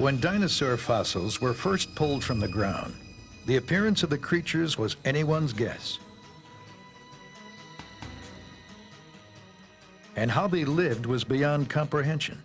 When dinosaur fossils were first pulled from the ground, the appearance of the creatures was anyone's guess. And how they lived was beyond comprehension.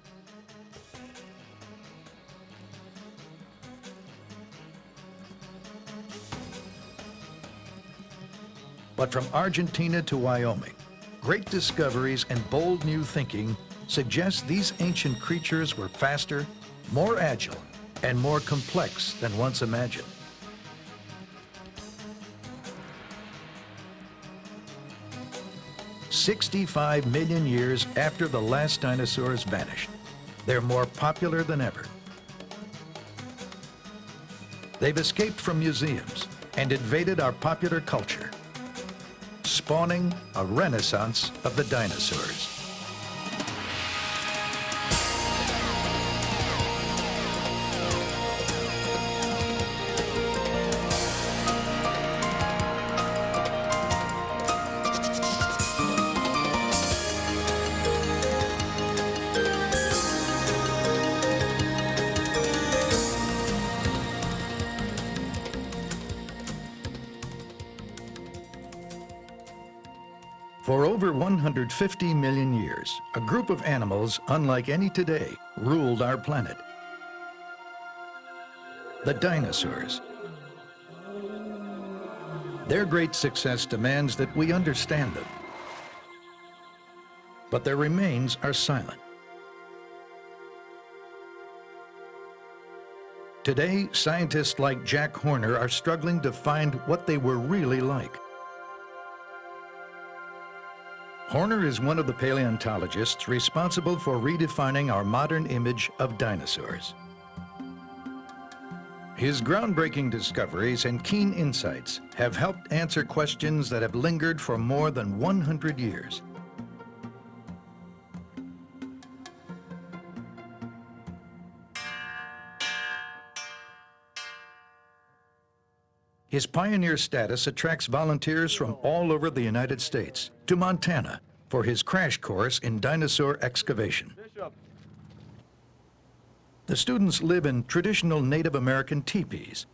But from Argentina to Wyoming, great discoveries and bold new thinking suggest these ancient creatures were faster, more agile, and more complex than once imagined. "65 million years after the last dinosaurs vanished, they're more popular than ever. They've escaped from museums and invaded our popular culture, spawning a renaissance of the dinosaurs." For over 150 million years, a group of animals unlike any today ruled our planet. The dinosaurs. Their great success demands that we understand them. But their remains are silent. Today, scientists like Jack Horner are struggling to find what they were really like. Horner is one of the paleontologists responsible for redefining our modern image of dinosaurs. His groundbreaking discoveries and keen insights have helped answer questions that have lingered for more than 100 years. His pioneer status attracts volunteers from all over the United States to Montana for his crash course in dinosaur excavation. The students live in traditional Native American teepees,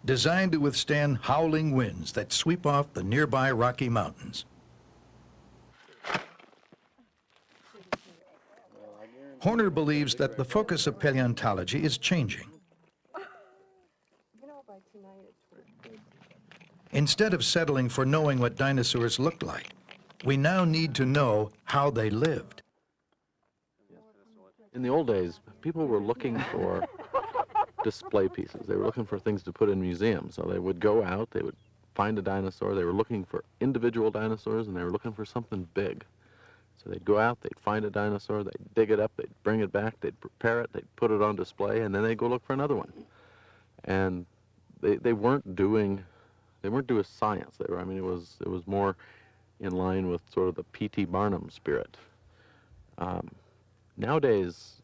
designed to withstand howling winds that sweep off the nearby Rocky Mountains. Horner believes that the focus of paleontology is changing. Instead of settling for knowing what dinosaurs looked like, we now need to know how they lived. In the old days, people were looking for display pieces. They were looking for things to put in museums. So they would go out, they would find a dinosaur. They were looking for individual dinosaurs, and they were looking for something big. So they'd go out, they'd find a dinosaur, they'd dig it up, they'd bring it back, they'd prepare it, they'd put it on display, and then they'd go look for another one. And they weren't doing science. It was more in line with sort of the P.T. Barnum spirit. Nowadays,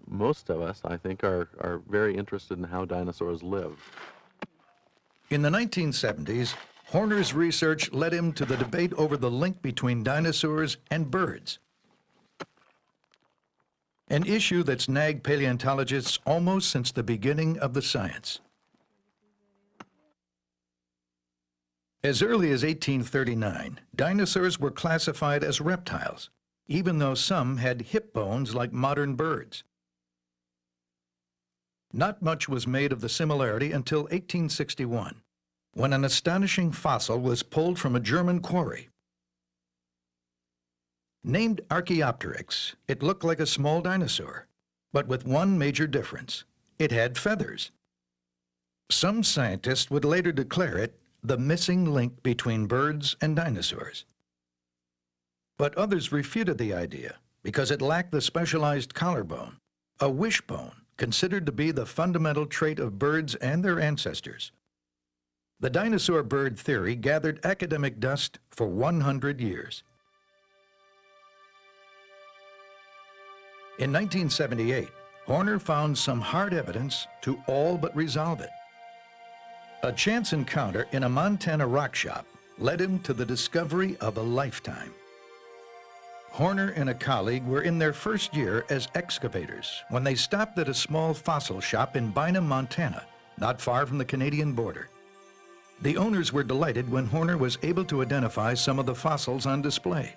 most of us, I think, are very interested in how dinosaurs live. In the 1970s, Horner's research led him to the debate over the link between dinosaurs and birds, an issue that's nagged paleontologists almost since the beginning of the science. As early as 1839, dinosaurs were classified as reptiles, even though some had hip bones like modern birds. Not much was made of the similarity until 1861, when an astonishing fossil was pulled from a German quarry. Named Archaeopteryx, it looked like a small dinosaur, but with one major difference: it had feathers. Some scientists would later declare it the missing link between birds and dinosaurs. But others refuted the idea because it lacked the specialized collarbone, a wishbone considered to be the fundamental trait of birds and their ancestors. The dinosaur bird theory gathered academic dust for 100 years. In 1978, Horner found some hard evidence to all but resolve it. A chance encounter in a Montana rock shop led him to the discovery of a lifetime. Horner and a colleague were in their first year as excavators when they stopped at a small fossil shop in Bynum, Montana, not far from the Canadian border. The owners were delighted when Horner was able to identify some of the fossils on display.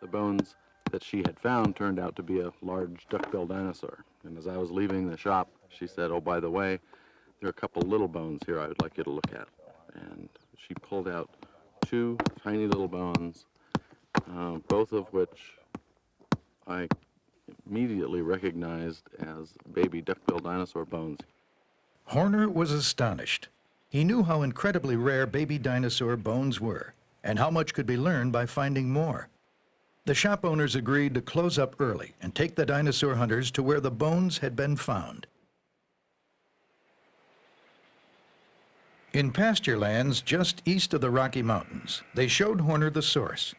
The bones that she had found turned out to be a large duck-billed dinosaur. And as I was leaving the shop, she said, "Oh, by the way, there are a couple little bones here I would like you to look at." And she pulled out two tiny little bones, both of which I immediately recognized as baby duck-billed dinosaur bones. Horner was astonished. He knew how incredibly rare baby dinosaur bones were and how much could be learned by finding more. The shop owners agreed to close up early and take the dinosaur hunters to where the bones had been found. In pasture lands just east of the Rocky Mountains, they showed Horner the source.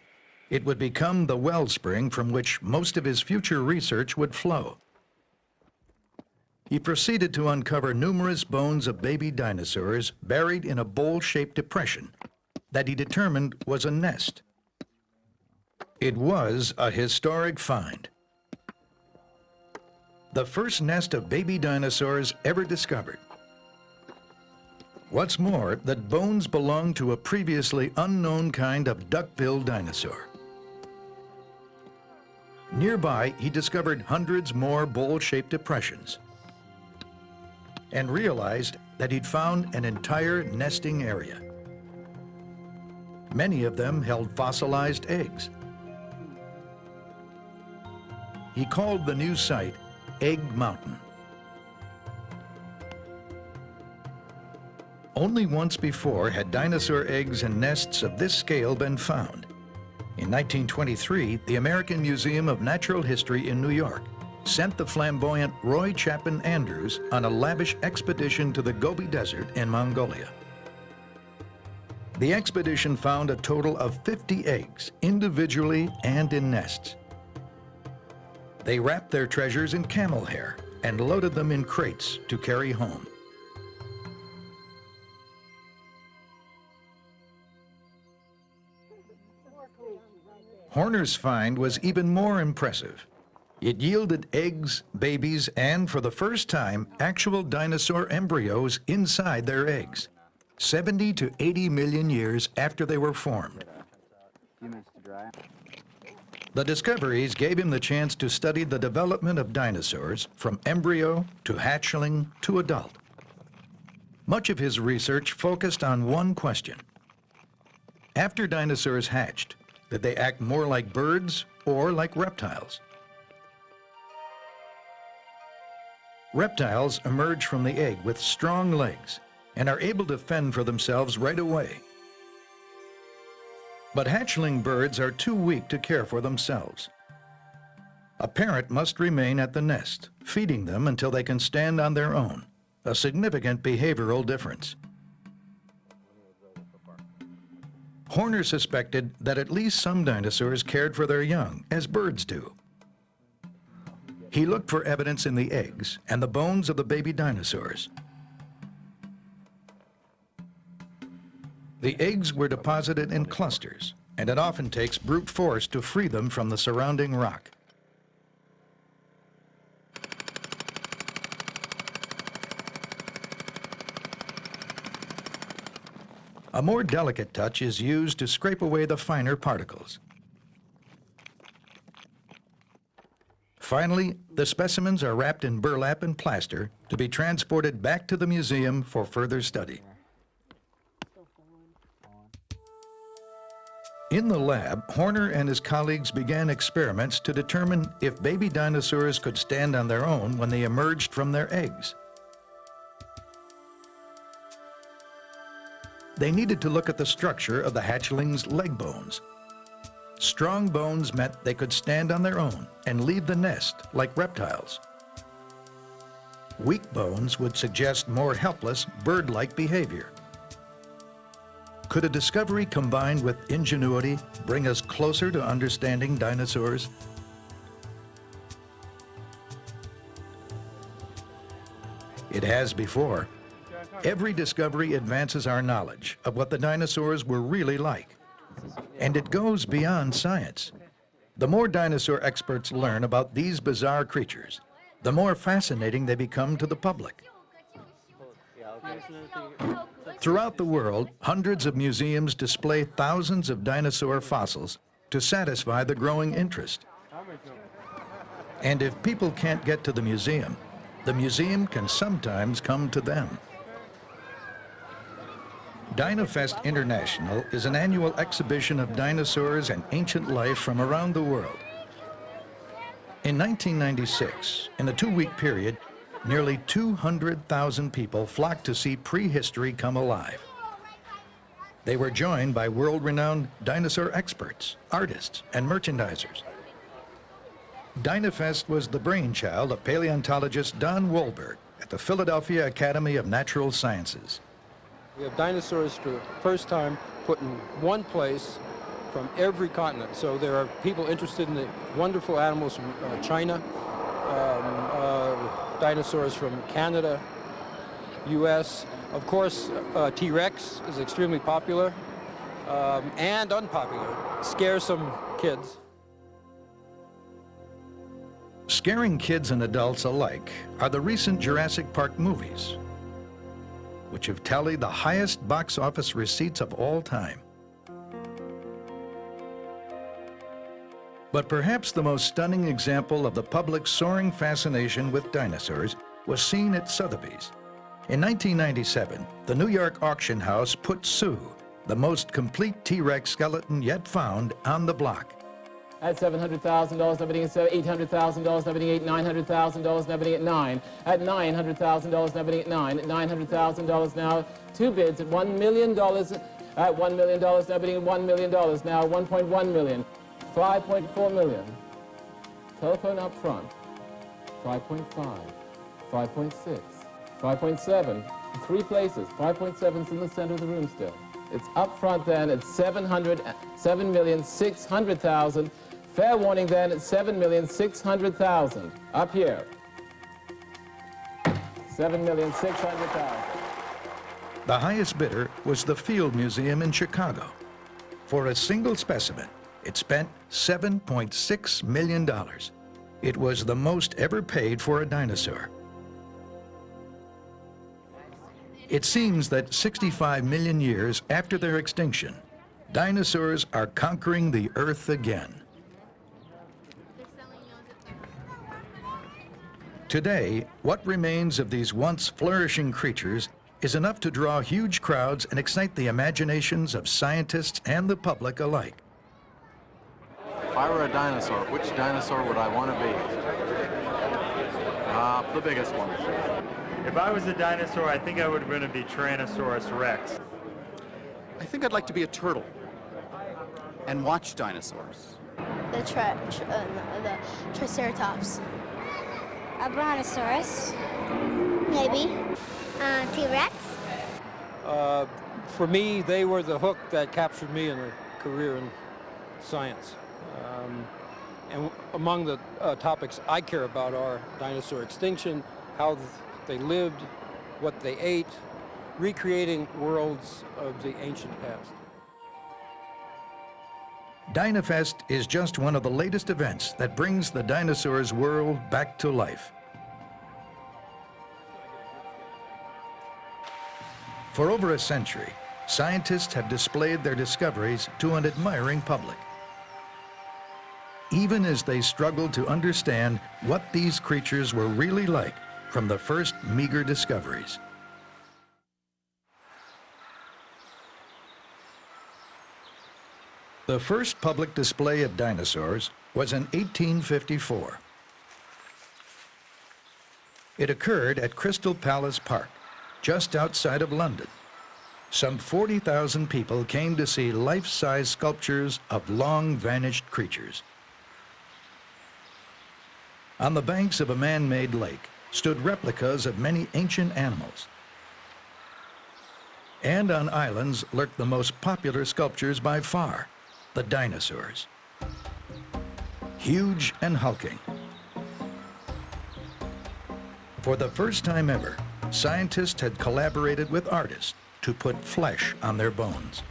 It would become the wellspring from which most of his future research would flow. He proceeded to uncover numerous bones of baby dinosaurs buried in a bowl-shaped depression that he determined was a nest. It was a historic find. The first nest of baby dinosaurs ever discovered. What's more, that bones belonged to a previously unknown kind of duck-billed dinosaur. Nearby, he discovered hundreds more bowl-shaped depressions and realized that he'd found an entire nesting area. Many of them held fossilized eggs. He called the new site Egg Mountain. Only once before had dinosaur eggs and nests of this scale been found. In 1923, the American Museum of Natural History in New York sent the flamboyant Roy Chapin Andrews on a lavish expedition to the Gobi Desert in Mongolia. The expedition found a total of 50 eggs, individually and in nests. They wrapped their treasures in camel hair and loaded them in crates to carry home. Horner's find was even more impressive. It yielded eggs, babies, and for the first time, actual dinosaur embryos inside their eggs, 70 to 80 million years after they were formed. The discoveries gave him the chance to study the development of dinosaurs from embryo to hatchling to adult. Much of his research focused on one question. After dinosaurs hatched, did they act more like birds or like reptiles? Reptiles emerge from the egg with strong legs and are able to fend for themselves right away. But hatchling birds are too weak to care for themselves. A parent must remain at the nest, feeding them until they can stand on their own, a significant behavioral difference. Horner suspected that at least some dinosaurs cared for their young, as birds do. He looked for evidence in the eggs and the bones of the baby dinosaurs. The eggs were deposited in clusters, and it often takes brute force to free them from the surrounding rock. A more delicate touch is used to scrape away the finer particles. Finally, the specimens are wrapped in burlap and plaster to be transported back to the museum for further study. In the lab, Horner and his colleagues began experiments to determine if baby dinosaurs could stand on their own when they emerged from their eggs. They needed to look at the structure of the hatchling's leg bones. Strong bones meant they could stand on their own and leave the nest like reptiles. Weak bones would suggest more helpless, bird-like behavior. Could a discovery combined with ingenuity bring us closer to understanding dinosaurs? It has before. Every discovery advances our knowledge of what the dinosaurs were really like. And it goes beyond science. The more dinosaur experts learn about these bizarre creatures, the more fascinating they become to the public. Throughout the world, hundreds of museums display thousands of dinosaur fossils to satisfy the growing interest. And if people can't get to the museum can sometimes come to them. DinoFest International is an annual exhibition of dinosaurs and ancient life from around the world. In 1996, in a 2-week period, nearly 200,000 people flocked to see prehistory come alive. They were joined by world-renowned dinosaur experts, artists, and merchandisers. DinoFest was the brainchild of paleontologist Don Wohlberg at the Philadelphia Academy of Natural Sciences. We have dinosaurs for the first time put in one place from every continent. So there are people interested in the wonderful animals from China, dinosaurs from Canada, US. Of course, T-Rex is extremely popular and unpopular. Scares some kids. Scaring kids and adults alike are the recent Jurassic Park movies, which have tallied the highest box office receipts of all time. But perhaps the most stunning example of the public's soaring fascination with dinosaurs was seen at Sotheby's. In 1997, the New York auction house put Sue, the most complete T-Rex skeleton yet found, on the block. At $700,000, now bidding at $800,000, now bidding at $900,000, now bidding at $9. At $900,000, now bidding at $9. At $900,000 now, 2 bids at $1 million. At $1 million, now bidding at $1 million. Now $1.1 million, $5.4 million. Telephone up front, 5.5, 5.6, 5.7. 3 places, 5.7's in the center of the room still. It's up front then at $7,600,000. Fair warning then at $7,600,000. Up here. $7,600,000. The highest bidder was the Field Museum in Chicago. For a single specimen, it spent $7.6 million. It was the most ever paid for a dinosaur. It seems that 65 million years after their extinction, dinosaurs are conquering the Earth again. Today, what remains of these once flourishing creatures is enough to draw huge crowds and excite the imaginations of scientists and the public alike. If I were a dinosaur, which dinosaur would I want to be? The biggest one. If I was a dinosaur, I think I would want to be Tyrannosaurus Rex. I think I'd like to be a turtle and watch dinosaurs. The Triceratops. A brontosaurus. Maybe. T-Rex. For me, they were the hook that captured me in a career in science. And among the topics I care about are dinosaur extinction, how they lived, what they ate, recreating worlds of the ancient past. DinoFest is just one of the latest events that brings the dinosaurs world back to life. For over a century, scientists have displayed their discoveries to an admiring public, even as they struggled to understand what these creatures were really like from the first meager discoveries. The first public display of dinosaurs was in 1854. It occurred at Crystal Palace Park, just outside of London. Some 40,000 people came to see life-size sculptures of long-vanished creatures. On the banks of a man-made lake stood replicas of many ancient animals. And on islands lurked the most popular sculptures by far, the dinosaurs. Huge and hulking. For the first time ever, scientists had collaborated with artists to put flesh on their bones.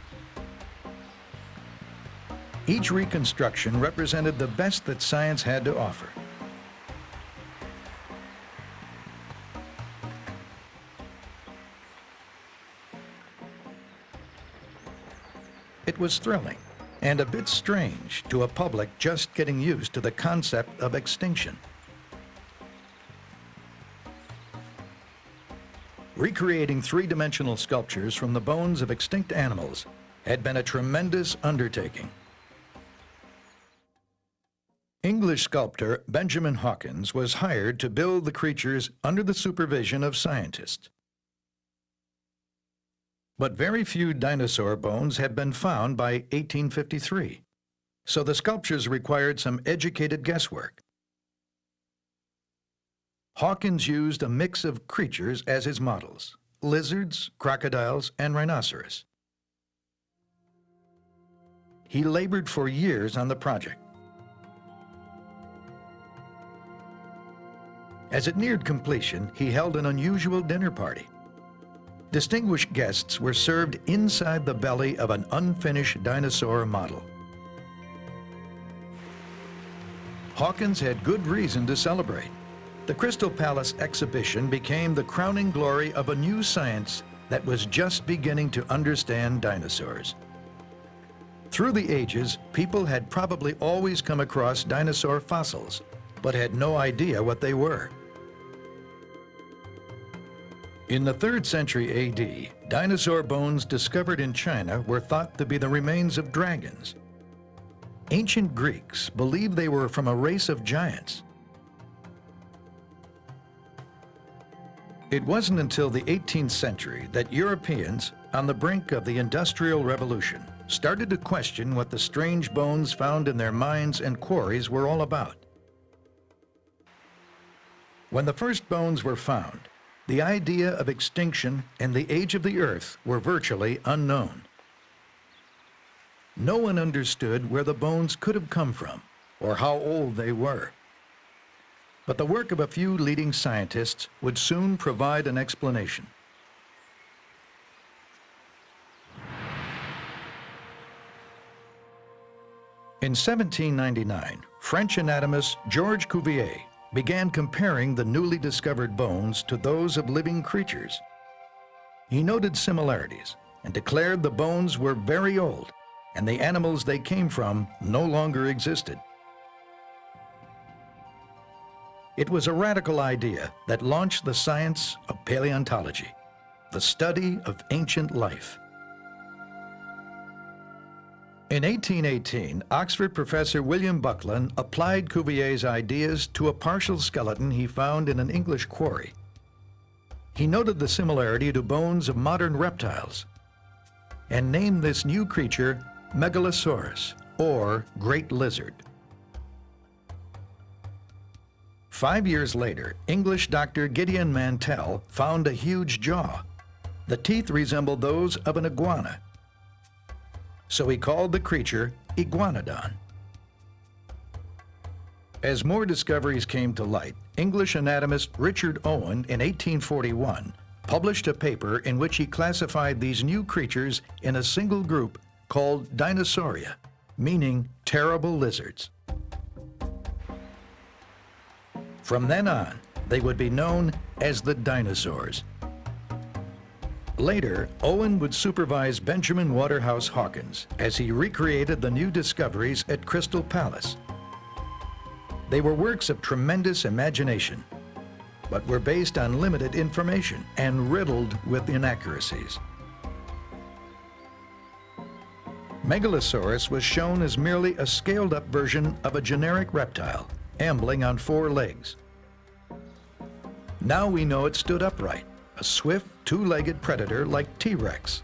Each reconstruction represented the best that science had to offer. It was thrilling and a bit strange to a public just getting used to the concept of extinction. Recreating three-dimensional sculptures from the bones of extinct animals had been a tremendous undertaking. English sculptor Benjamin Hawkins was hired to build the creatures under the supervision of scientists. But very few dinosaur bones had been found by 1853, so the sculptures required some educated guesswork. Hawkins used a mix of creatures as his models: lizards, crocodiles, and rhinoceros. He labored for years on the project. As it neared completion, he held an unusual dinner party. Distinguished guests were served inside the belly of an unfinished dinosaur model. Hawkins had good reason to celebrate. The Crystal Palace exhibition became the crowning glory of a new science that was just beginning to understand dinosaurs. Through the ages, people had probably always come across dinosaur fossils, but had no idea what they were. In the 3rd century AD, dinosaur bones discovered in China were thought to be the remains of dragons. Ancient Greeks believed they were from a race of giants. It wasn't until the 18th century that Europeans, on the brink of the Industrial Revolution, started to question what the strange bones found in their mines and quarries were all about. When the first bones were found, the idea of extinction and the age of the Earth were virtually unknown. No one understood where the bones could have come from or how old they were. But the work of a few leading scientists would soon provide an explanation. In 1799, French anatomist Georges Cuvier began comparing the newly discovered bones to those of living creatures. He noted similarities and declared the bones were very old and the animals they came from no longer existed. It was a radical idea that launched the science of paleontology, the study of ancient life. In 1818, Oxford professor William Buckland applied Cuvier's ideas to a partial skeleton he found in an English quarry. He noted the similarity to bones of modern reptiles and named this new creature Megalosaurus, or Great Lizard. 5 years later, English Dr. Gideon Mantell found a huge jaw. The teeth resembled those of an iguana, so he called the creature Iguanodon. As more discoveries came to light, English anatomist Richard Owen in 1841 published a paper in which he classified these new creatures in a single group called Dinosauria, meaning terrible lizards. From then on, they would be known as the dinosaurs. Later, Owen would supervise Benjamin Waterhouse Hawkins as he recreated the new discoveries at Crystal Palace. They were works of tremendous imagination, but were based on limited information and riddled with inaccuracies. Megalosaurus was shown as merely a scaled-up version of a generic reptile, ambling on 4 legs. Now we know it stood upright, a swift, 2-legged predator like T-Rex.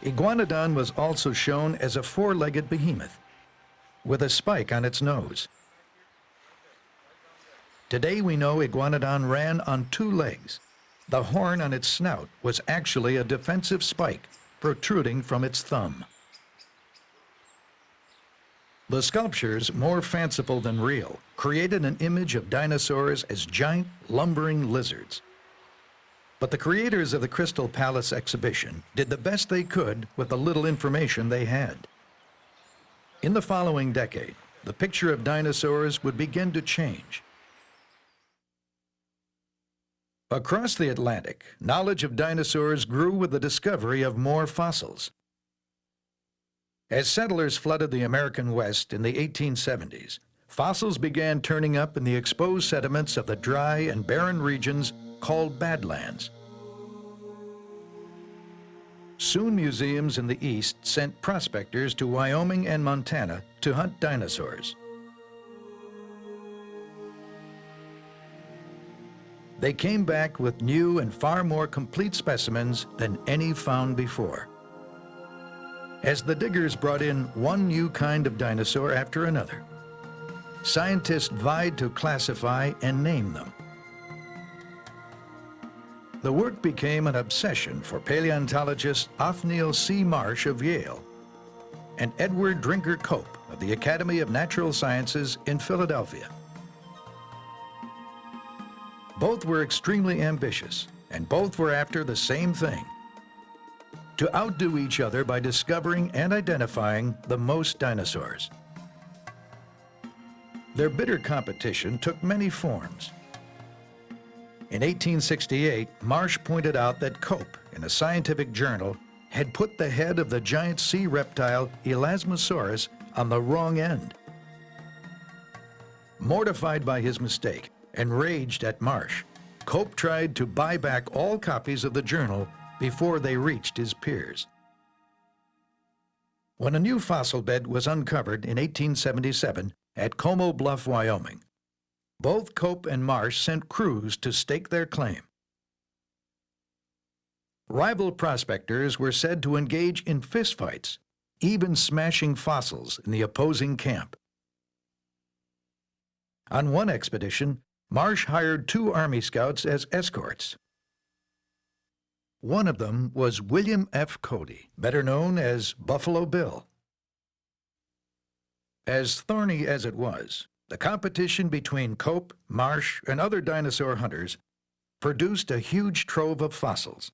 Iguanodon was also shown as a 4-legged behemoth, with a spike on its nose. Today we know Iguanodon ran on 2 legs. The horn on its snout was actually a defensive spike protruding from its thumb. The sculptures, more fanciful than real, created an image of dinosaurs as giant, lumbering lizards. But the creators of the Crystal Palace exhibition did the best they could with the little information they had. In the following decade, the picture of dinosaurs would begin to change. Across the Atlantic, knowledge of dinosaurs grew with the discovery of more fossils. As settlers flooded the American West in the 1870s, fossils began turning up in the exposed sediments of the dry and barren regions called Badlands. Soon museums in the East sent prospectors to Wyoming and Montana to hunt dinosaurs. They came back with new and far more complete specimens than any found before. As the diggers brought in one new kind of dinosaur after another, scientists vied to classify and name them. The work became an obsession for paleontologist Othniel C. Marsh of Yale and Edward Drinker Cope of the Academy of Natural Sciences in Philadelphia. Both were extremely ambitious, and both were after the same thing: to outdo each other by discovering and identifying the most dinosaurs. Their bitter competition took many forms. In 1868, Marsh pointed out that Cope, in a scientific journal, had put the head of the giant sea reptile Elasmosaurus on the wrong end. Mortified by his mistake, enraged at Marsh, Cope tried to buy back all copies of the journal before they reached his peers. When a new fossil bed was uncovered in 1877 at Como Bluff, Wyoming, both Cope and Marsh sent crews to stake their claim. Rival prospectors were said to engage in fistfights, even smashing fossils in the opposing camp. On one expedition, Marsh hired 2 Army scouts as escorts. One of them was William F. Cody, better known as Buffalo Bill. As thorny as it was, the competition between Cope, Marsh, and other dinosaur hunters produced a huge trove of fossils.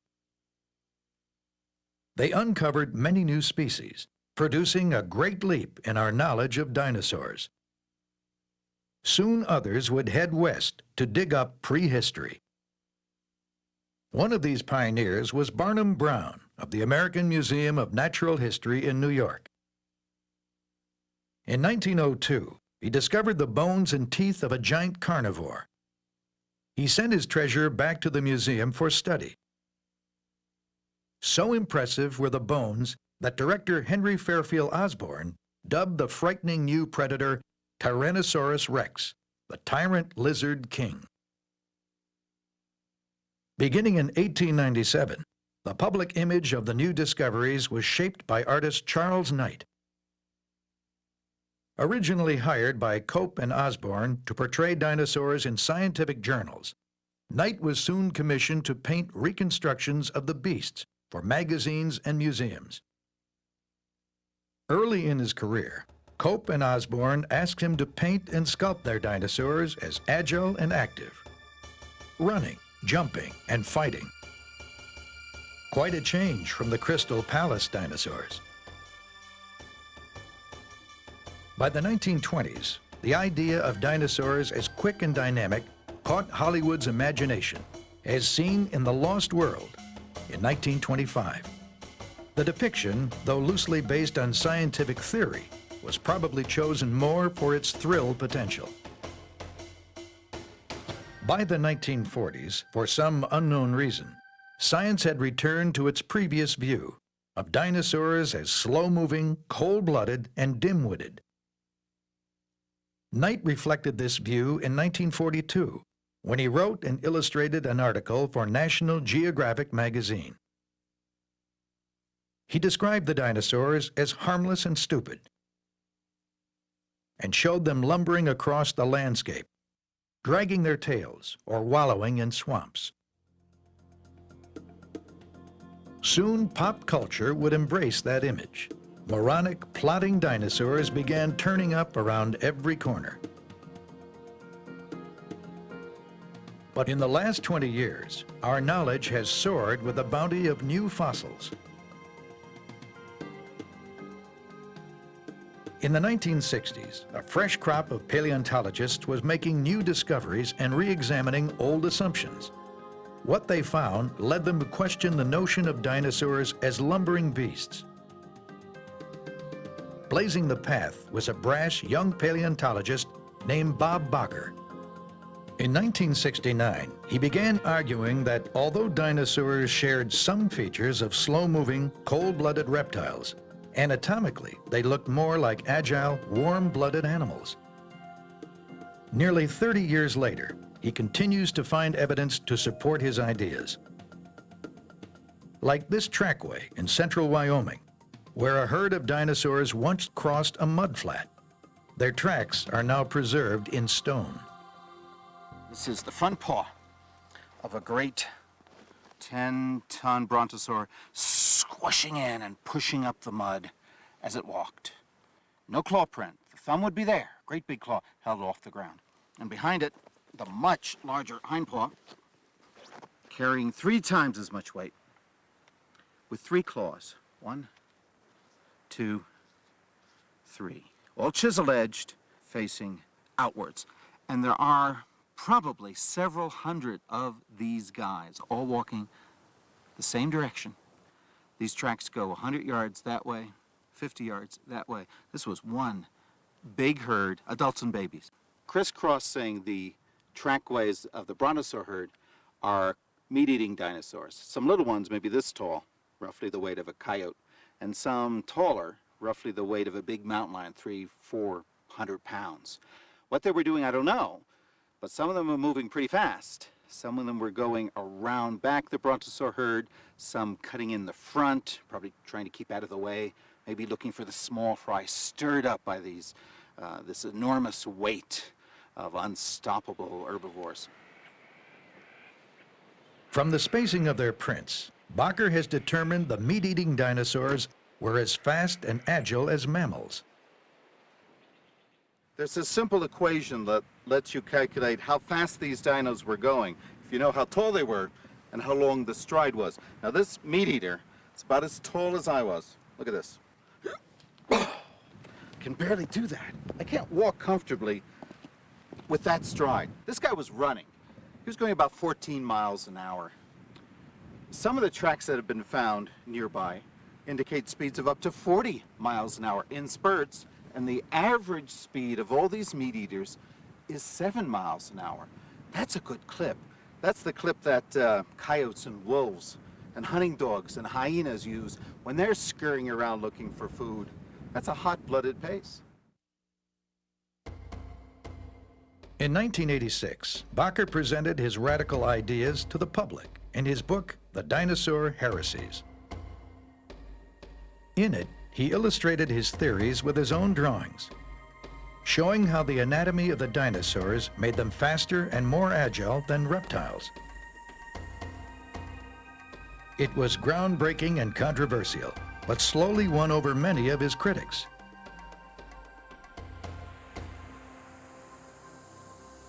They uncovered many new species, producing a great leap in our knowledge of dinosaurs. Soon others would head west to dig up prehistory. One of these pioneers was Barnum Brown of the American Museum of Natural History in New York. In 1902, he discovered the bones and teeth of a giant carnivore. He sent his treasure back to the museum for study. So impressive were the bones that director Henry Fairfield Osborn dubbed the frightening new predator Tyrannosaurus rex, the tyrant lizard king. Beginning in 1897, the public image of the new discoveries was shaped by artist Charles Knight. Originally hired by Cope and Osborn to portray dinosaurs in scientific journals, Knight was soon commissioned to paint reconstructions of the beasts for magazines and museums. Early in his career, Cope and Osborn asked him to paint and sculpt their dinosaurs as agile and active, running, jumping, and fighting. Quite a change from the Crystal Palace dinosaurs. By the 1920s, the idea of dinosaurs as quick and dynamic caught Hollywood's imagination, as seen in The Lost World in 1925. The depiction, though loosely based on scientific theory, was probably chosen more for its thrill potential. By the 1940s, for some unknown reason, science had returned to its previous view of dinosaurs as slow-moving, cold-blooded, and dim-witted. Knight reflected this view in 1942 when he wrote and illustrated an article for National Geographic magazine. He described the dinosaurs as harmless and stupid and showed them lumbering across the landscape, dragging their tails or wallowing in swamps. Soon, pop culture would embrace that image. Moronic, plodding dinosaurs began turning up around every corner. But in the last 20 years, our knowledge has soared with the bounty of new fossils. In the 1960s, a fresh crop of paleontologists was making new discoveries and re-examining old assumptions. What they found led them to question the notion of dinosaurs as lumbering beasts. Blazing the path was a brash young paleontologist named Bob Bakker. In 1969, he began arguing that although dinosaurs shared some features of slow-moving, cold-blooded reptiles, anatomically, they looked more like agile, warm-blooded animals. Nearly 30 years later, he continues to find evidence to support his ideas. Like this trackway in central Wyoming, where a herd of dinosaurs once crossed a mudflat. Their tracks are now preserved in stone. This is the front paw of a great 10-ton brontosaur squishing in and pushing up the mud as it walked. No claw print. The thumb would be there. Great big claw held off the ground. And behind it, the much larger hind paw carrying 3 times as much weight with 3 claws. 1, 2, 3. All chisel-edged, facing outwards. And there are probably several hundred of these guys, all walking the same direction. These tracks go 100 yards that way, 50 yards that way. This was one big herd, adults and babies. Crisscrossing the trackways of the brontosaur herd are meat-eating dinosaurs. Some little ones, maybe this tall, roughly the weight of a coyote, and some taller, roughly the weight of a big mountain lion, 300–400 pounds. What they were doing, I don't know, but some of them were moving pretty fast. Some of them were going around back the brontosaur herd, some cutting in the front, probably trying to keep out of the way, maybe looking for the small fry, stirred up by these, this enormous weight of unstoppable herbivores. From the spacing of their prints, Bakker has determined the meat-eating dinosaurs were as fast and agile as mammals. There's a simple equation that lets you calculate how fast these dinos were going, if you know how tall they were and how long the stride was. Now this meat eater is about as tall as I was. Look at this. Can barely do that. I can't walk comfortably with that stride. This guy was running. He was going about 14 miles an hour. Some of the tracks that have been found nearby indicate speeds of up to 40 miles an hour in spurts, and the average speed of all these meat eaters is 7 miles an hour. That's a good clip. That's the clip that coyotes and wolves and hunting dogs and hyenas use when they're scurrying around looking for food. That's a hot-blooded pace. In 1986, Bakker presented his radical ideas to the public in his book, The Dinosaur Heresies. In it, he illustrated his theories with his own drawings, showing how the anatomy of the dinosaurs made them faster and more agile than reptiles. It was groundbreaking and controversial, but slowly won over many of his critics.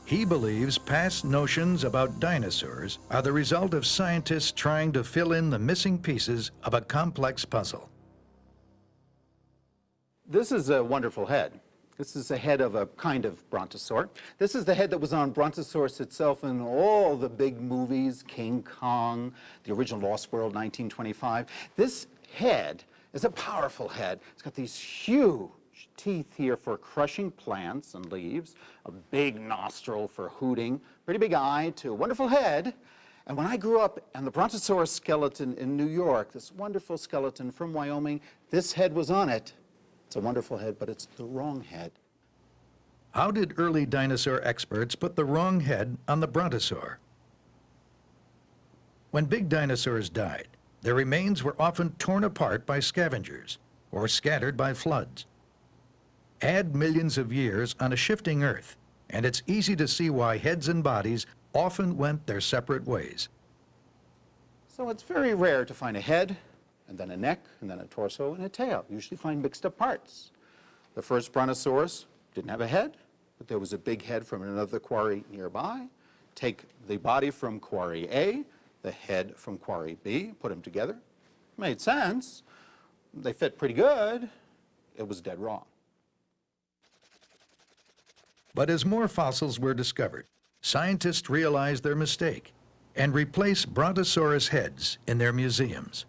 He believes past notions about dinosaurs are the result of scientists trying to fill in the missing pieces of a complex puzzle. This is a wonderful head. This is the head of a kind of brontosaur. This is the head that was on Brontosaurus itself in all the big movies, King Kong, the original Lost World, 1925. This head is a powerful head. It's got these huge teeth here for crushing plants and leaves, a big nostril for hooting, pretty big eye to a wonderful head. And when I grew up and the Brontosaurus skeleton in New York, this wonderful skeleton from Wyoming, this head was on it. It's a wonderful head, but it's the wrong head. How did early dinosaur experts put the wrong head on the brontosaur? When big dinosaurs died, their remains were often torn apart by scavengers or scattered by floods. Add millions of years on a shifting Earth, and it's easy to see why heads and bodies often went their separate ways. So it's very rare to find a head, and then a neck, and then a torso, and a tail. You usually find mixed up parts. The first Brontosaurus didn't have a head, but there was a big head from another quarry nearby. take the body from quarry A, the head from quarry B, put them together. Made sense. They fit pretty good. It was dead wrong. But as more fossils were discovered, scientists realized their mistake and replaced Brontosaurus heads in their museums.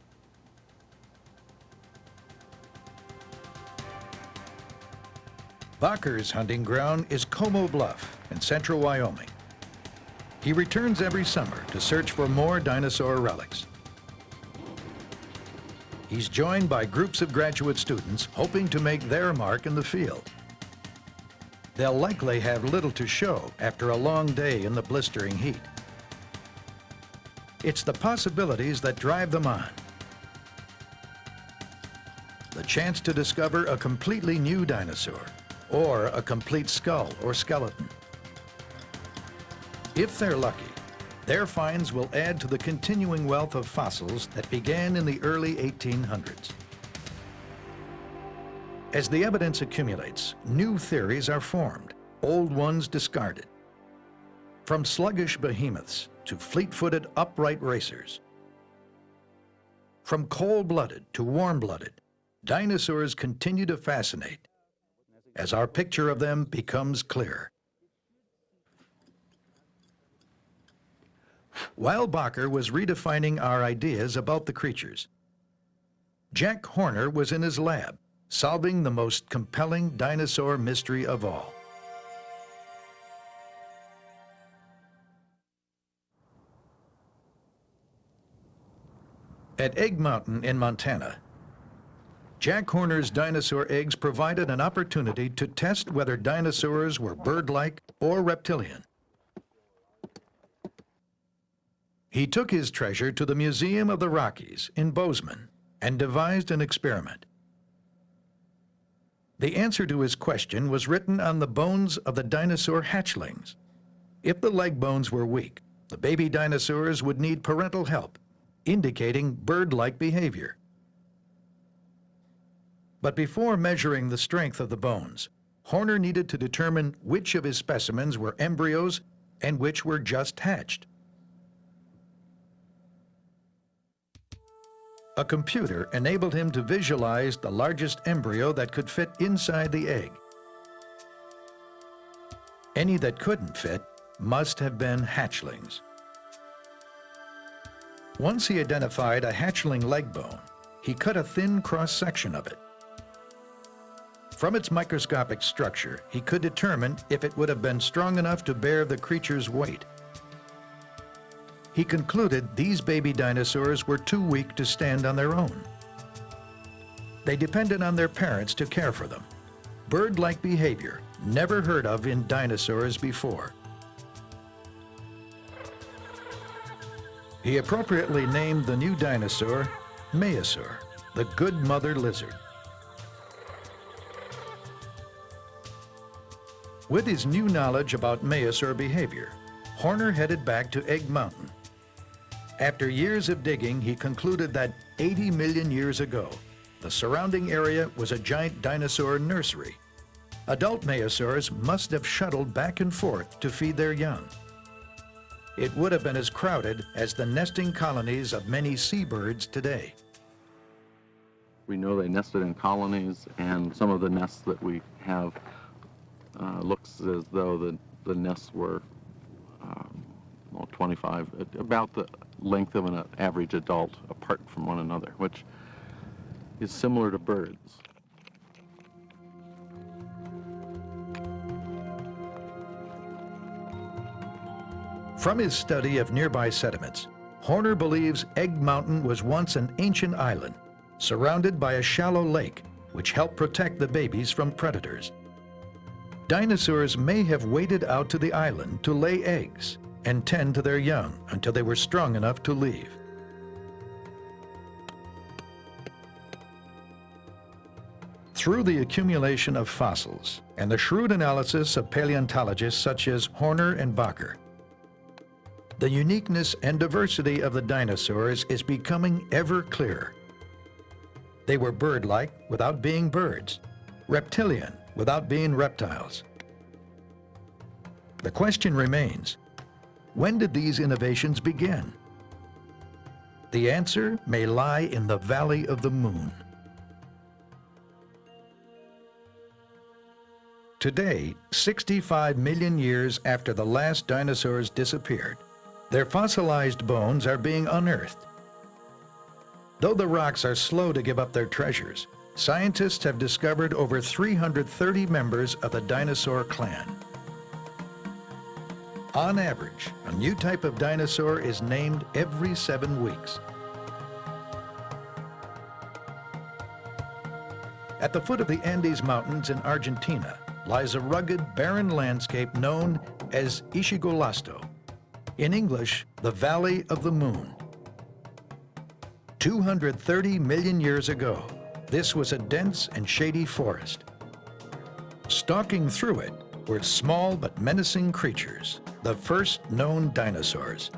Bacher's hunting ground is Como Bluff in central Wyoming. He returns every summer to search for more dinosaur relics. He's joined by groups of graduate students hoping to make their mark in the field. They'll likely have little to show after a long day in the blistering heat. It's the possibilities that drive them on. The chance to discover a completely new dinosaur, or a complete skull or skeleton. If they're lucky, their finds will add to the continuing wealth of fossils that began in the early 1800s. As the evidence accumulates, new theories are formed, old ones discarded. From sluggish behemoths to fleet-footed upright racers. From cold-blooded to warm-blooded, dinosaurs continue to fascinate as our picture of them becomes clearer. While Bacher was redefining our ideas about the creatures, Jack Horner was in his lab, solving the most compelling dinosaur mystery of all. At Egg Mountain in Montana, Jack Horner's dinosaur eggs provided an opportunity to test whether dinosaurs were bird-like or reptilian. He took his treasure to the Museum of the Rockies in Bozeman and devised an experiment. The answer to his question was written on the bones of the dinosaur hatchlings. If the leg bones were weak, the baby dinosaurs would need parental help, indicating bird-like behavior. But before measuring the strength of the bones, Horner needed to determine which of his specimens were embryos and which were just hatched. A computer enabled him to visualize the largest embryo that could fit inside the egg. Any that couldn't fit must have been hatchlings. Once he identified a hatchling leg bone, he cut a thin cross-section of it. From its microscopic structure, he could determine if it would have been strong enough to bear the creature's weight. He concluded these baby dinosaurs were too weak to stand on their own. They depended on their parents to care for them. Bird-like behavior, never heard of in dinosaurs before. He appropriately named the new dinosaur Maiasaur, the good mother lizard. With his new knowledge about Maiasaur behavior, Horner headed back to Egg Mountain. After years of digging, he concluded that 80 million years ago, the surrounding area was a giant dinosaur nursery. Adult Maiasaurs must have shuttled back and forth to feed their young. It would have been as crowded as the nesting colonies of many seabirds today. We know they nested in colonies, and some of the nests that we have looks as though the nests were 25, about the length of an average adult apart from one another, which is similar to birds. From his study of nearby sediments, Horner believes Egg Mountain was once an ancient island, surrounded by a shallow lake, which helped protect the babies from predators. Dinosaurs may have waded out to the island to lay eggs and tend to their young until they were strong enough to leave. Through the accumulation of fossils and the shrewd analysis of paleontologists such as Horner and Bacher, the uniqueness and diversity of the dinosaurs is becoming ever clearer. They were bird-like without being birds, reptilian without being reptiles. The question remains, When did these innovations begin? The answer may lie in the Valley of the Moon. Today, 65 million years after the last dinosaurs disappeared, their fossilized bones are being unearthed. Though the rocks are slow to give up their treasures, scientists have discovered over 330 members of the dinosaur clan. On average, a new type of dinosaur is named every 7 weeks. At the foot of the Andes Mountains in Argentina lies a rugged, barren landscape known as Ischigualasto. In English, the Valley of the Moon. 230 million years ago, this was a dense and shady forest. Stalking through it were small but menacing creatures, the first known dinosaurs.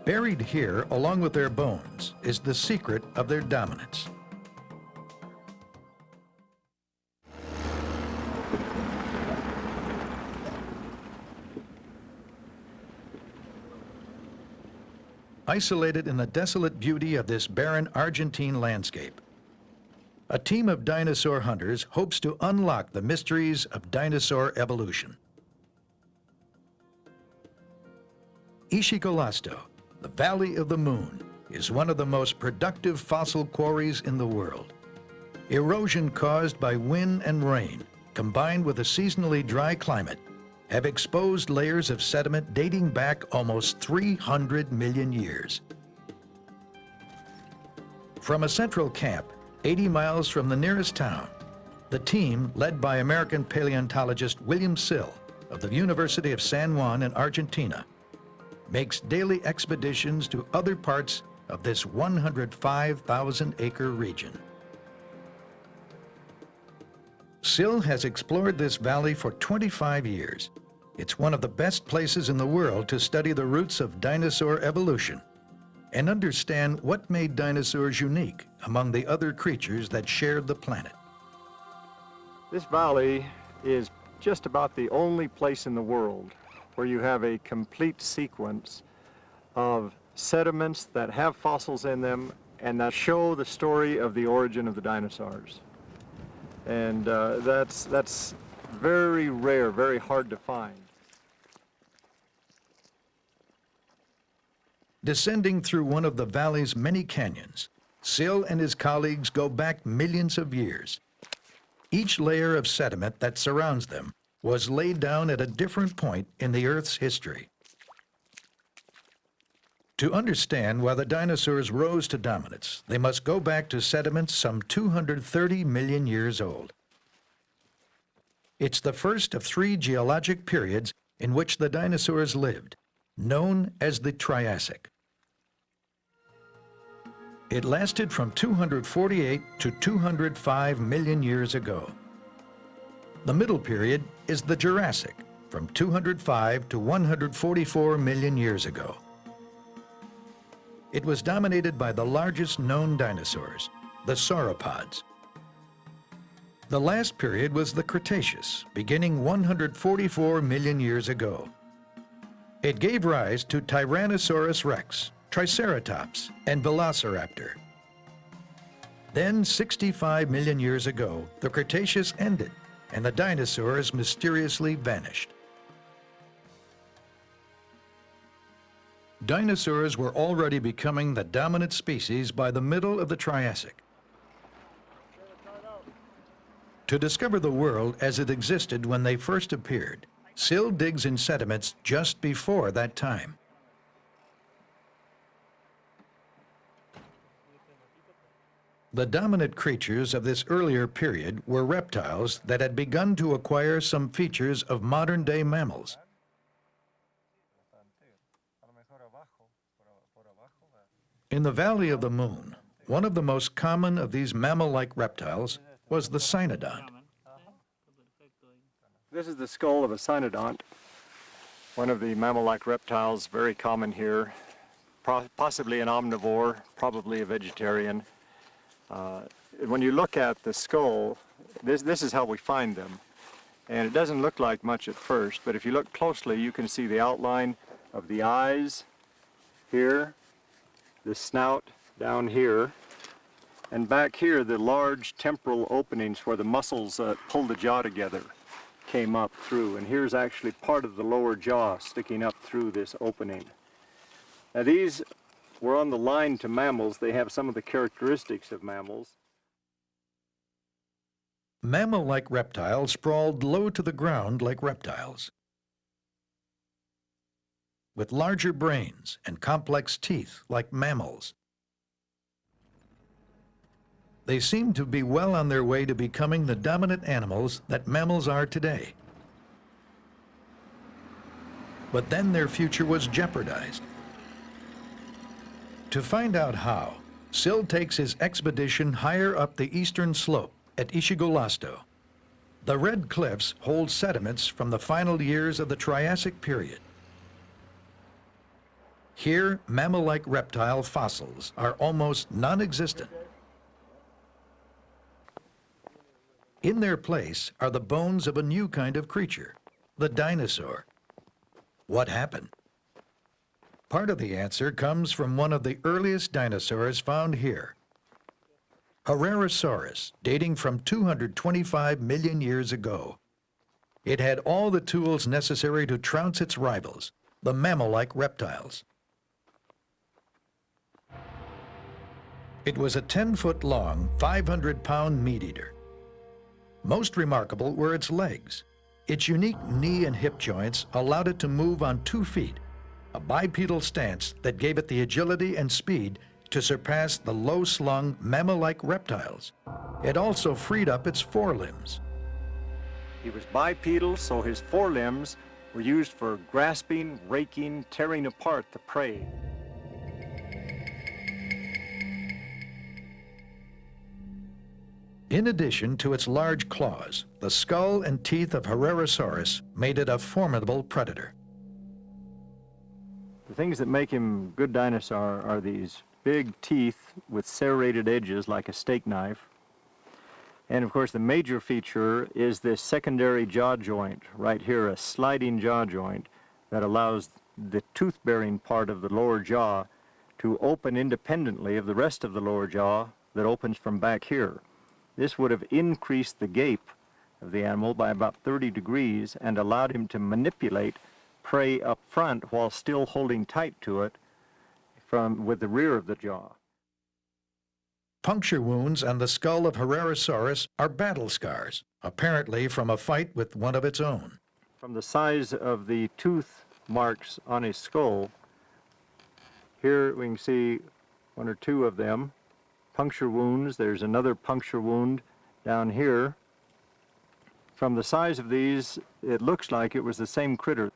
Buried here, along with their bones, is the secret of their dominance. Isolated in the desolate beauty of this barren Argentine landscape, a team of dinosaur hunters hopes to unlock the mysteries of dinosaur evolution. Ischigualasto, the Valley of the Moon, is one of the most productive fossil quarries in the world. Erosion caused by wind and rain, combined with a seasonally dry climate, have exposed layers of sediment dating back almost 300 million years. From a central camp, 80 miles from the nearest town, the team, led by American paleontologist William Sill of the University of San Juan in Argentina, makes daily expeditions to other parts of this 105,000-acre region. Sill has explored this valley for 25 years. It's one of the best places in the world to study the roots of dinosaur evolution and understand what made dinosaurs unique among the other creatures that shared the planet. This valley is just about the only place in the world where you have a complete sequence of sediments that have fossils in them and that show the story of the origin of the dinosaurs. And that's very rare, very hard to find. Descending through one of the valley's many canyons, Sill and his colleagues go back millions of years. Each layer of sediment that surrounds them was laid down at a different point in the Earth's history. To understand why the dinosaurs rose to dominance, they must go back to sediments some 230 million years old. It's the first of 3 geologic periods in which the dinosaurs lived, known as the Triassic. It lasted from 248 to 205 million years ago. The middle period is the Jurassic, from 205 to 144 million years ago. It was dominated by the largest known dinosaurs, the sauropods. The last period was the Cretaceous, beginning 144 million years ago. It gave rise to Tyrannosaurus rex, Triceratops, and Velociraptor. Then, 65 million years ago, the Cretaceous ended, and the dinosaurs mysteriously vanished. Dinosaurs were already becoming the dominant species by the middle of the Triassic. To discover the world as it existed when they first appeared, Sill digs in sediments just before that time. The dominant creatures of this earlier period were reptiles that had begun to acquire some features of modern-day mammals. In the Valley of the Moon, one of the most common of these mammal-like reptiles was the cynodont. This is the skull of a cynodont, one of the mammal-like reptiles, very common here, possibly an omnivore, probably a vegetarian. When you look at the skull, this is how we find them. And it doesn't look like much at first, but if you look closely, you can see the outline of the eyes here, the snout down here, and back here, the large temporal openings where the muscles that pull the jaw together came up through. And here's actually part of the lower jaw sticking up through this opening. Now these were on the line to mammals. They have some of the characteristics of mammals. Mammal-like reptiles sprawled low to the ground like reptiles, with larger brains and complex teeth like mammals. They seemed to be well on their way to becoming the dominant animals that mammals are today. But then their future was jeopardized. To find out how, Sill takes his expedition higher up the eastern slope at Ishigolasto. The Red Cliffs hold sediments from the final years of the Triassic period. Here, mammal-like reptile fossils are almost non-existent. In their place are the bones of a new kind of creature, the dinosaur. What happened? Part of the answer comes from one of the earliest dinosaurs found here, Herrerasaurus, dating from 225 million years ago. It had all the tools necessary to trounce its rivals, the mammal-like reptiles. It was a 10-foot-long, 500-pound meat-eater. Most remarkable were its legs. Its unique knee and hip joints allowed it to move on 2 feet, a bipedal stance that gave it the agility and speed to surpass the low-slung, mammal-like reptiles. It also freed up its forelimbs. He was bipedal, so his forelimbs were used for grasping, raking, tearing apart the prey. In addition to its large claws, the skull and teeth of Herrerasaurus made it a formidable predator. The things that make him a good dinosaur are these big teeth with serrated edges like a steak knife. And of course the major feature is this secondary jaw joint right here, a sliding jaw joint that allows the tooth-bearing part of the lower jaw to open independently of the rest of the lower jaw that opens from back here. This would have increased the gape of the animal by about 30 degrees and allowed him to manipulate prey up front while still holding tight to it with the rear of the jaw. Puncture wounds on the skull of Herrerasaurus are battle scars, apparently from a fight with one of its own. From the size of the tooth marks on his skull, here we can see 1 or 2 of them. Puncture wounds. There's another puncture wound down here. From the size of these, it looks like it was the same critter.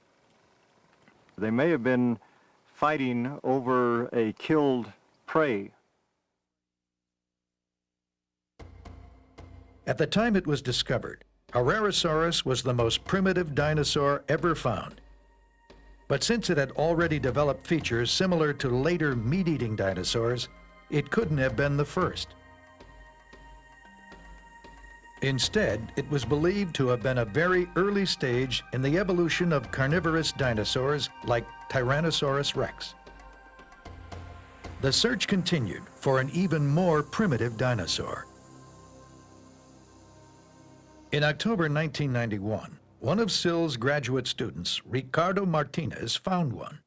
They may have been fighting over a killed prey. At the time it was discovered, Herrerasaurus was the most primitive dinosaur ever found. But since it had already developed features similar to later meat-eating dinosaurs, it couldn't have been the first. Instead, it was believed to have been a very early stage in the evolution of carnivorous dinosaurs like Tyrannosaurus rex. The search continued for an even more primitive dinosaur. In October 1991, one of Sill's graduate students, Ricardo Martinez, found one.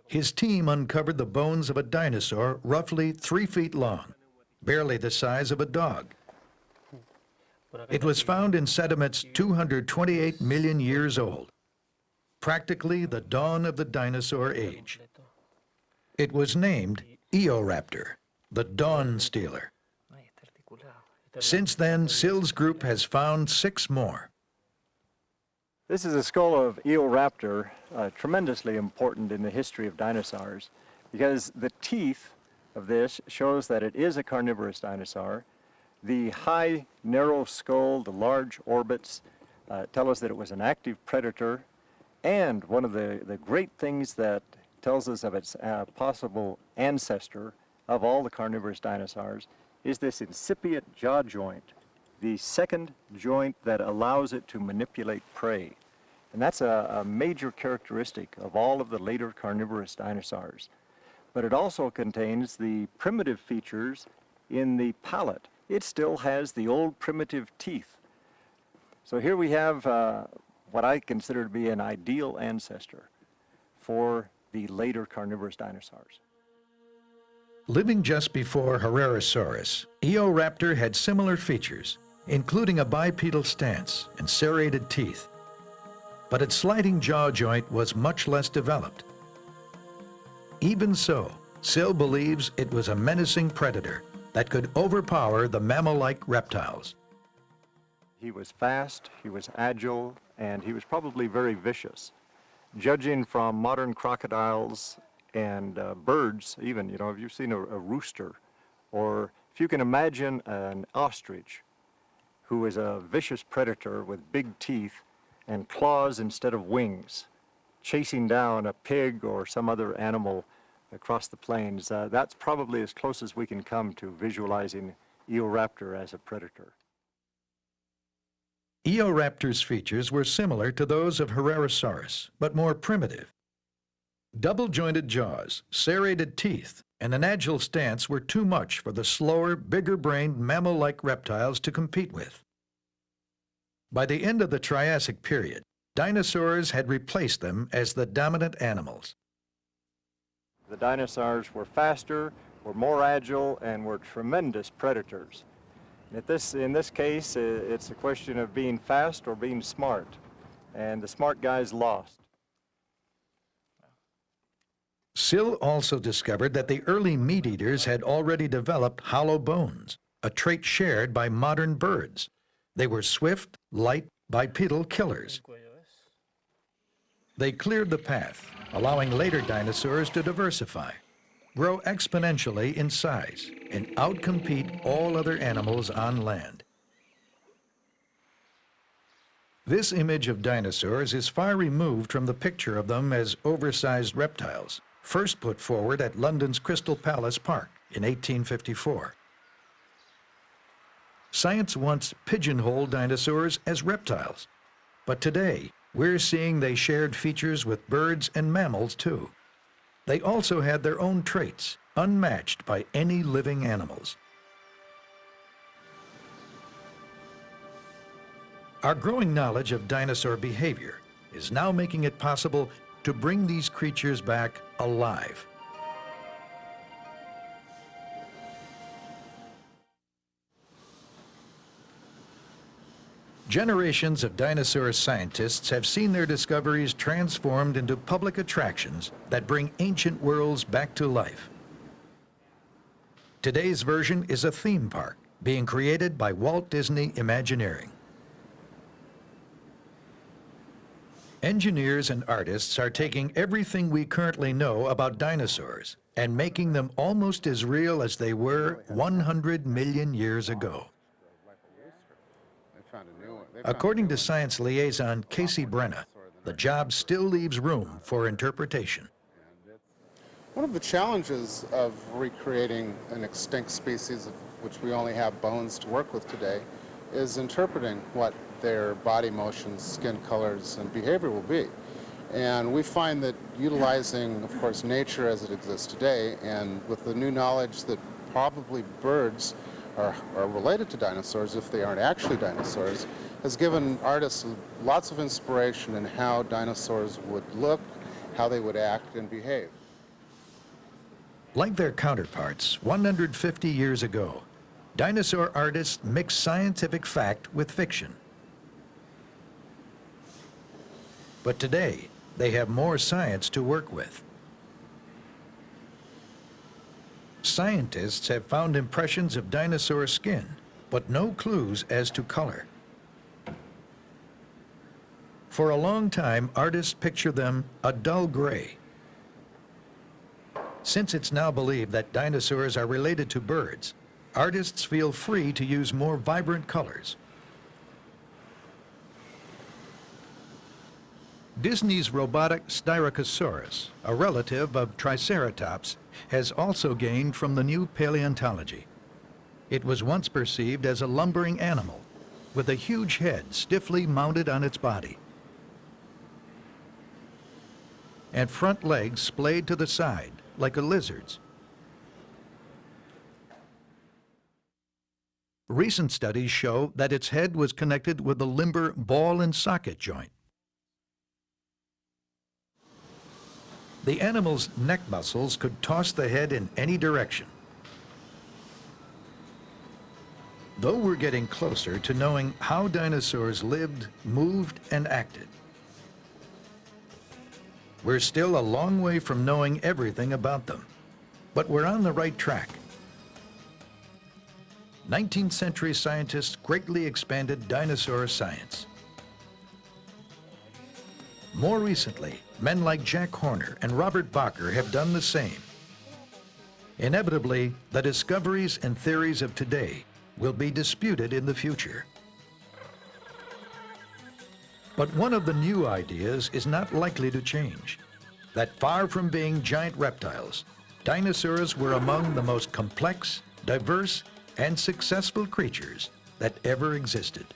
His team uncovered the bones of a dinosaur roughly 3 feet long, barely the size of a dog. It was found in sediments 228 million years old, practically the dawn of the dinosaur age. It was named Eoraptor, the Dawn Stealer. Since then, Sill's group has found 6 more. This is a skull of Eoraptor, tremendously important in the history of dinosaurs, because the teeth of this shows that it is a carnivorous dinosaur. The high, narrow skull, the large orbits tell us that it was an active predator, and one of the great things that tells us of its possible ancestor of all the carnivorous dinosaurs is this incipient jaw joint the second joint that allows it to manipulate prey. And that's a major characteristic of all of the later carnivorous dinosaurs. But it also contains the primitive features in the palate. It still has the old primitive teeth. So here we have what I consider to be an ideal ancestor for the later carnivorous dinosaurs. Living just before Herrerasaurus, Eoraptor had similar features, including a bipedal stance and serrated teeth. But its sliding jaw joint was much less developed. Even so, Sill believes it was a menacing predator that could overpower the mammal-like reptiles. He was fast, he was agile, and he was probably very vicious. Judging from modern crocodiles and birds, even, you know, if you've seen a rooster, or if you can imagine an ostrich who is a vicious predator with big teeth and claws instead of wings, chasing down a pig or some other animal across the plains, that's probably as close as we can come to visualizing Eoraptor as a predator. Eoraptor's features were similar to those of Herrerasaurus, but more primitive. Double-jointed jaws, serrated teeth, and an agile stance were too much for the slower, bigger-brained mammal-like reptiles to compete with. By the end of the Triassic period, dinosaurs had replaced them as the dominant animals. The dinosaurs were faster, were more agile, and were tremendous predators. In this case, it's a question of being fast or being smart, and the smart guys lost. Sill also discovered that the early meat-eaters had already developed hollow bones, a trait shared by modern birds. They were swift, light, bipedal killers. They cleared the path, allowing later dinosaurs to diversify, grow exponentially in size, and outcompete all other animals on land. This image of dinosaurs is far removed from the picture of them as oversized reptiles, first put forward at London's Crystal Palace Park in 1854. Science once pigeonholed dinosaurs as reptiles, but today we're seeing they shared features with birds and mammals too. They also had their own traits, unmatched by any living animals. Our growing knowledge of dinosaur behavior is now making it possible to bring these creatures back alive. Generations of dinosaur scientists have seen their discoveries transformed into public attractions that bring ancient worlds back to life. Today's version is a theme park being created by Walt Disney Imagineering. Engineers and artists are taking everything we currently know about dinosaurs and making them almost as real as they were 100 million years ago. According to science liaison Casey Brenna, the job still leaves room for interpretation. One of the challenges of recreating an extinct species of which we only have bones to work with today is interpreting what their body motions, skin colors, and behavior will be. And we find that utilizing, of course, nature as it exists today, and with the new knowledge that probably birds are related to dinosaurs if they aren't actually dinosaurs, has given artists lots of inspiration in how dinosaurs would look, how they would act and behave. Like their counterparts 150 years ago, dinosaur artists mixed scientific fact with fiction. But today, they have more science to work with. Scientists have found impressions of dinosaur skin, but no clues as to color. For a long time, artists picture them a dull gray. Since it's now believed that dinosaurs are related to birds, artists feel free to use more vibrant colors. Disney's robotic Styracosaurus, a relative of Triceratops, has also gained from the new paleontology. It was once perceived as a lumbering animal with a huge head stiffly mounted on its body, and front legs splayed to the side like a lizard's. Recent studies show that its head was connected with the limber ball and socket joint. The animal's neck muscles could toss the head in any direction. Though we're getting closer to knowing how dinosaurs lived, moved, and acted, we're still a long way from knowing everything about them, but we're on the right track. 19th century scientists greatly expanded dinosaur science. More recently, men like Jack Horner and Robert Bacher have done the same. Inevitably, the discoveries and theories of today will be disputed in the future. But one of the new ideas is not likely to change, that far from being giant reptiles, dinosaurs were among the most complex, diverse, and successful creatures that ever existed.